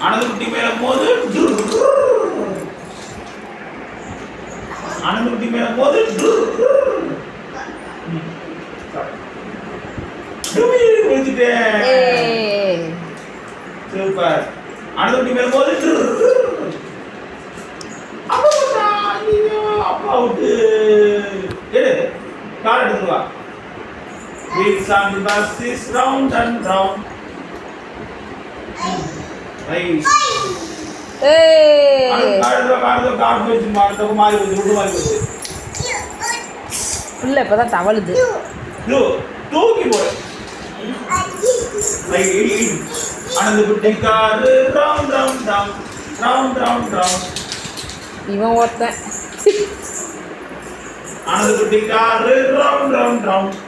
ஆனந்த குட்டி மேல மோது ஆனந்த குட்டி மேல மோது சூப்பர். ஆனந்த குட்டி மேல மோது அப்பா அவுட்டு. எடு கால் எடுத்து வா. Wheels on the bus is round and round. Right. Car வச்சு மாட்டோம் மாறி வந்து விட்டு மாறி வந்து இல்ல இப்பதான் தவழுது. தூக்கி போடு. ஆனந்த குட்டி car round round round round round round. இவன் ஒருத்தன். ஆனந்த குட்டி கார் ரவுண்ட் ரவுண்ட் ரவுண்ட்.